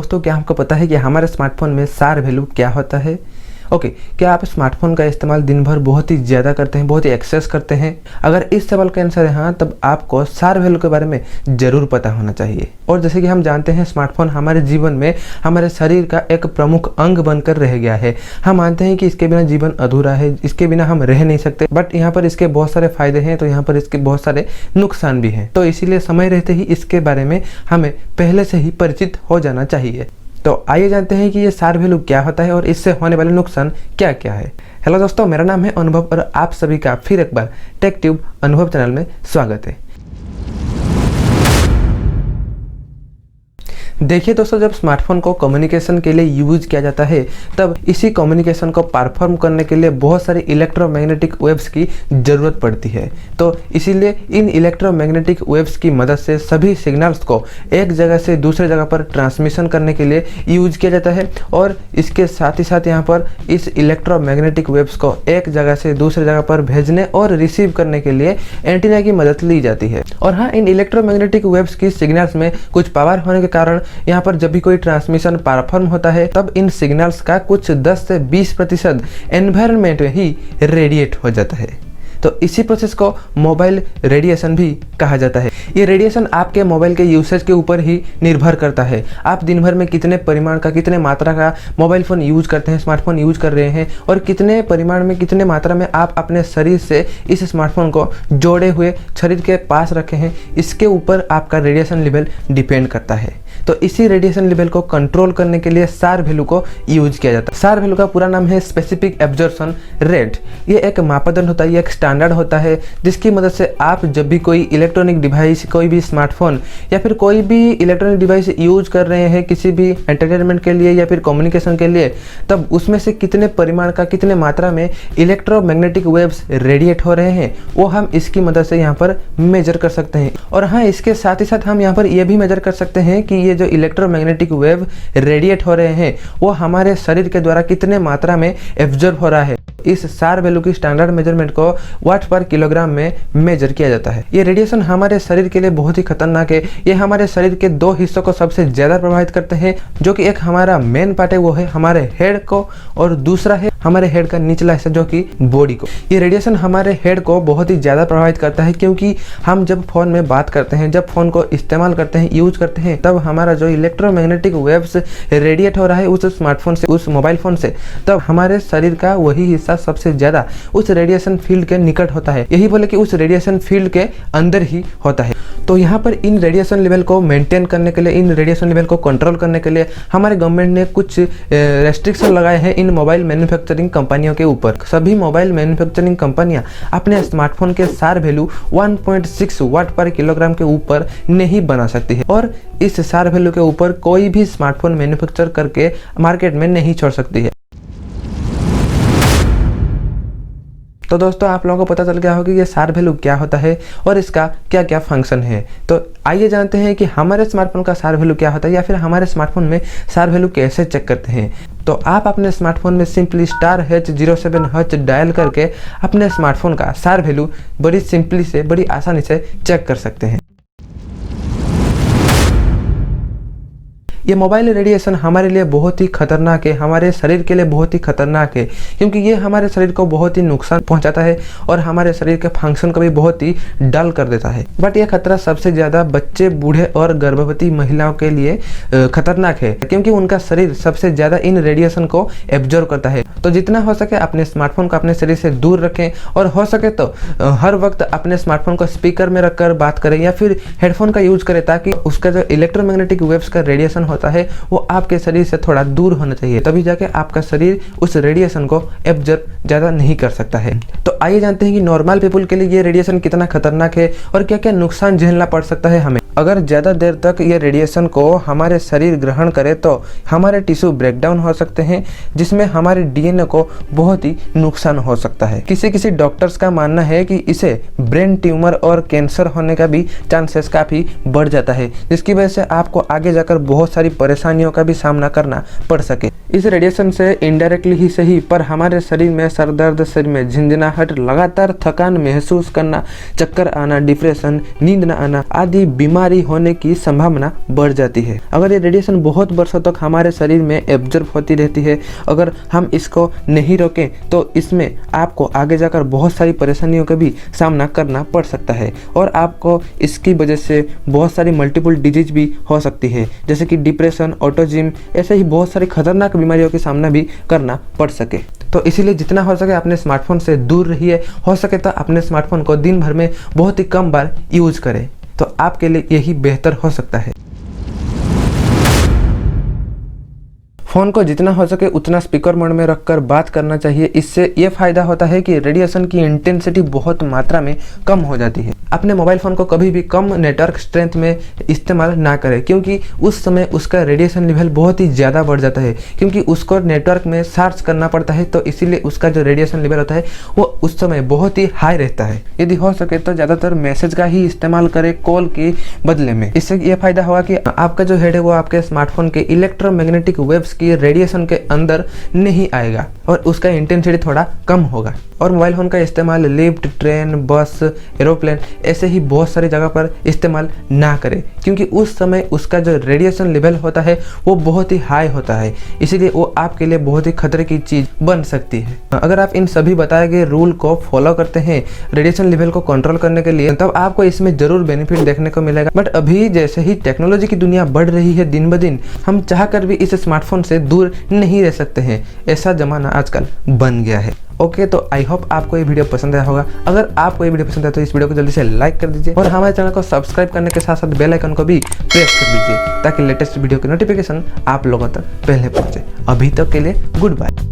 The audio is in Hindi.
दोस्तों, क्या आपको पता है कि हमारे स्मार्टफोन में सार वैल्यू क्या होता है? ओके, क्या आप स्मार्टफोन का इस्तेमाल दिन भर बहुत ही ज़्यादा करते हैं, बहुत ही एक्सेस करते हैं? अगर इस सवाल का आंसर है हाँ, तब आपको सार वैल्यू के बारे में ज़रूर पता होना चाहिए। और जैसे कि हम जानते हैं, स्मार्टफोन हमारे जीवन में हमारे शरीर का एक प्रमुख अंग बनकर रह गया है। हम मानते हैं कि इसके बिना जीवन अधूरा है, इसके बिना हम रह नहीं सकते, बट यहाँ पर इसके बहुत सारे फायदे हैं, तो यहाँ पर इसके बहुत सारे नुकसान भी हैं। तो इसीलिए समय रहते ही इसके बारे में हमें पहले से ही परिचित हो जाना चाहिए। तो आइए जानते हैं कि ये सार वैल्यू क्या होता है और इससे होने वाले नुकसान क्या क्या है। हेलो दोस्तों, मेरा नाम है अनुभव और आप सभी का फिर एक बार टेक ट्यूब अनुभव चैनल में स्वागत है। देखिए दोस्तों, जब स्मार्टफोन को कम्युनिकेशन के लिए यूज किया जाता है, तब इसी कम्युनिकेशन को परफॉर्म करने के लिए बहुत सारी इलेक्ट्रोमैग्नेटिक वेव्स की ज़रूरत पड़ती है। तो इसीलिए इन इलेक्ट्रोमैग्नेटिक वेव्स की मदद से सभी सिग्नल्स को एक जगह से दूसरे जगह पर ट्रांसमिशन करने के लिए यूज किया जाता है। और इसके साथ ही साथ यहाँ पर इस इलेक्ट्रोमैग्नेटिक वेव्स को एक जगह से दूसरे जगह पर भेजने और रिसीव करने के लिए एंटीना की मदद ली जाती है। और हाँ, इन इलेक्ट्रोमैग्नेटिक वेव्स की सिग्नल्स में कुछ पावर होने के कारण यहाँ पर जब भी कोई ट्रांसमिशन परफॉर्म होता है, तब इन सिग्नल्स का कुछ 10 से 20% एनवायरनमेंट में ही रेडिएट हो जाता है। तो इसी प्रोसेस को मोबाइल रेडिएशन भी कहा जाता है। ये रेडिएशन आपके मोबाइल के यूसेज के ऊपर ही निर्भर करता है। आप दिन भर में कितने परिमाण का, कितने मात्रा का मोबाइल फ़ोन यूज करते हैं, स्मार्टफोन यूज कर रहे हैं, और कितने परिमाण में, कितने मात्रा में आप अपने शरीर से इस स्मार्टफोन को जोड़े हुए शरीर के पास रखे हैं, इसके ऊपर आपका रेडिएशन लेवल डिपेंड करता है। तो इसी रेडिएशन लेवल को कंट्रोल करने के लिए सार वैल्यू को यूज किया जाता है। सार वैल्यू का पूरा नाम है स्पेसिफिक एब्जॉर्प्शन रेट। ये एक मापदंड होता है, ये एक स्टैंडर्ड होता है, जिसकी मदद से आप जब भी कोई इलेक्ट्रॉनिक डिवाइस, कोई भी स्मार्टफोन या फिर कोई भी इलेक्ट्रॉनिक डिवाइस यूज कर रहे हैं किसी भी एंटरटेनमेंट के लिए या फिर कम्युनिकेशन के लिए, तब उसमें से कितने परिमाण का, कितने मात्रा में इलेक्ट्रोमैग्नेटिक वेव्स रेडिएट हो रहे हैं, वो हम इसकी मदद से यहाँ पर मेजर कर सकते हैं। और हाँ, इसके साथ ही साथ हम यहाँ पर यह भी मेजर कर सकते हैं कि ये जो इलेक्ट्रोमैग्नेटिक वेव रेडिएट हो रहे हैं, वो हमारे शरीर के द्वारा कितने मात्रा में एब्जॉर्ब हो रहा है। इस सार वैल्यू की स्टैंडर्ड मेजरमेंट को वाट पर किलोग्राम में मेजर किया जाता है। ये रेडिएशन हमारे शरीर के लिए बहुत ही खतरनाक है। ये हमारे शरीर के दो हिस्सों को सबसे ज़्यादा प्रभावित करते हैं, जो कि एक हमारा मेन पार्ट है, वो है हमारे हेड को, और दूसरा है हमारे हेड का निचला हिस्सा, जो कि बॉडी को। ये रेडिएशन हमारे हेड को बहुत ही ज़्यादा प्रभावित करता है, क्योंकि हम जब फ़ोन में बात करते हैं, जब फ़ोन को इस्तेमाल करते हैं, यूज करते हैं, तब हमारा जो इलेक्ट्रोमैग्नेटिक वेव्स रेडिएट हो रहा है उस स्मार्टफोन से, उस मोबाइल फ़ोन से, तब हमारे शरीर का वही हिस्सा सबसे ज़्यादा उस रेडिएशन फील्ड के निकट होता है। यही बोले कि उस रेडिएशन फील्ड के अंदर ही होता है। तो यहाँ पर इन रेडिएशन लेवल को मेंटेन करने के लिए, इन रेडिएशन लेवल को कंट्रोल करने के लिए हमारे गवर्नमेंट ने कुछ रेस्ट्रिक्शन लगाए हैं इन मोबाइल मैन्युफैक्चरिंग कंपनियों के ऊपर। सभी मोबाइल मैन्युफैक्चरिंग कंपनियां अपने स्मार्टफोन के सार वैल्यू 1.6 वाट पर किलोग्राम के ऊपर नहीं बना सकती है, और इस सार वैल्यू के ऊपर कोई भी स्मार्टफोन मैन्युफैक्चर करके मार्केट में नहीं छोड़ सकती है। तो दोस्तों, आप लोगों को पता चल गया होगा कि ये सार वैल्यू क्या होता है और इसका क्या क्या फंक्शन है। तो आइए जानते हैं कि हमारे स्मार्टफोन का सार वैल्यू क्या होता है, या फिर हमारे स्मार्टफोन में सार वैल्यू कैसे चेक करते हैं। तो आप अपने स्मार्टफोन में सिंपली *H07H डायल करके अपने स्मार्टफोन का सार वैल्यू बड़ी सिंपली से, बड़ी आसानी से चेक कर सकते हैं। ये मोबाइल रेडिएशन हमारे लिए बहुत ही खतरनाक है, हमारे शरीर के लिए बहुत ही खतरनाक है, क्योंकि ये हमारे शरीर को बहुत ही नुकसान पहुंचाता है और हमारे शरीर के फंक्शन को भी बहुत ही डल कर देता है। बट ये खतरा सबसे ज़्यादा बच्चे, बूढ़े और गर्भवती महिलाओं के लिए खतरनाक है, क्योंकि उनका शरीर सबसे ज़्यादा इन रेडिएशन को एब्जॉर्ब करता है। तो जितना हो सके अपने स्मार्टफोन को अपने शरीर से दूर रखें, और हो सके तो हर वक्त अपने स्मार्टफोन को स्पीकर में रखकर बात करें या फिर हेडफोन का यूज करें, ताकि उसका जो इलेक्ट्रोमैग्नेटिक वेव्स का रेडिएशन होता है वो आपके शरीर से थोड़ा दूर होना चाहिए, तभी जाके आपका शरीर उस रेडिएशन को एब्जॉर्ब ज़्यादा नहीं कर सकता है। तो आइए जानते हैं कि नॉर्मल पीपल के लिए ये रेडिएशन कितना खतरनाक है और क्या क्या नुकसान झेलना पड़ सकता है हमें। अगर ज़्यादा देर तक ये रेडिएशन को हमारे शरीर ग्रहण करे तो हमारे टिश्यू ब्रेकडाउन हो सकते हैं, जिसमें हमारे डीएनए को बहुत ही नुकसान हो सकता है। किसी डॉक्टर्स का मानना है कि इसे ब्रेन ट्यूमर और कैंसर होने का भी चांसेस काफ़ी बढ़ जाता है, जिसकी वजह से आपको आगे जाकर बहुत सारी परेशानियों का भी सामना करना पड़ सके। इस रेडिएशन से इनडायरेक्टली ही सही पर हमारे शरीर में सर दर्द, शरीर में झंझनाहट, लगातार थकान महसूस करना, चक्कर आना, डिप्रेशन, नींद न आना आदि बीमारी होने की संभावना बढ़ जाती है। अगर ये रेडिएशन बहुत वर्षों तक हमारे शरीर में एब्जॉर्ब होती रहती है, अगर हम इसको नहीं रोकें तो इसमें आपको आगे जाकर बहुत सारी परेशानियों का भी सामना करना पड़ सकता है और आपको इसकी वजह से बहुत सारी मल्टीपल डिजीज भी हो सकती है, जैसे कि डिप्रेशन, ऑटिज्म, ऐसे ही बहुत सारी खतरनाक बीमारियों का सामना भी करना पड़ सके। तो इसीलिए जितना हो सके अपने स्मार्टफोन से दूर रहिए। हो सके तो अपने स्मार्टफोन को दिन भर में बहुत ही कम बार यूज करें, तो आपके लिए यही बेहतर हो सकता है। फ़ोन को जितना हो सके उतना स्पीकर मोड में रखकर बात करना चाहिए। इससे ये फ़ायदा होता है कि रेडिएशन की इंटेंसिटी बहुत मात्रा में कम हो जाती है। अपने मोबाइल फ़ोन को कभी भी कम नेटवर्क स्ट्रेंथ में इस्तेमाल ना करें, क्योंकि उस समय उसका रेडिएशन लेवल बहुत ही ज़्यादा बढ़ जाता है, क्योंकि उसको नेटवर्क में सर्च करना पड़ता है, तो इसीलिए उसका जो रेडिएशन लेवल होता है वो उस समय बहुत ही हाई रहता है। यदि हो सके तो ज़्यादातर मैसेज का ही इस्तेमाल करें कॉल के बदले में। इससे ये फ़ायदा होगा कि आपका जो हेड है वो आपके स्मार्टफोन के इलेक्ट्रोमैग्नेटिक वेव्स की रेडिएशन के अंदर नहीं आएगा और उसका इंटेंसिटी थोड़ा कम होगा। और मोबाइल फ़ोन का इस्तेमाल लिफ्ट, ट्रेन, बस, एरोप्लेन ऐसे ही बहुत सारी जगह पर इस्तेमाल ना करें, क्योंकि उस समय उसका जो रेडिएशन लेवल होता है वो बहुत ही हाई होता है, इसीलिए वो आपके लिए बहुत ही खतरे की चीज़ बन सकती है। अगर आप इन सभी बताए गए रूल को फॉलो करते हैं रेडिएशन लेवल को कंट्रोल करने के लिए, तब आपको इसमें ज़रूर बेनिफिट देखने को मिलेगा। बट अभी जैसे ही टेक्नोलॉजी की दुनिया बढ़ रही है दिन ब दिन, हम चाह कर भी इस स्मार्टफोन से दूर नहीं रह सकते हैं। ऐसा ज़माना आजकल बन गया है। ओके, तो आई होप आपको ये वीडियो पसंद आया होगा। अगर आपको ये वीडियो पसंद आया तो इस वीडियो को जल्दी से लाइक कर दीजिए और हमारे चैनल को सब्सक्राइब करने के साथ साथ बेल आइकन को भी प्रेस कर दीजिए, ताकि लेटेस्ट वीडियो की नोटिफिकेशन आप लोगों तक पहले पहुंचे। अभी तक के लिए गुड बाय।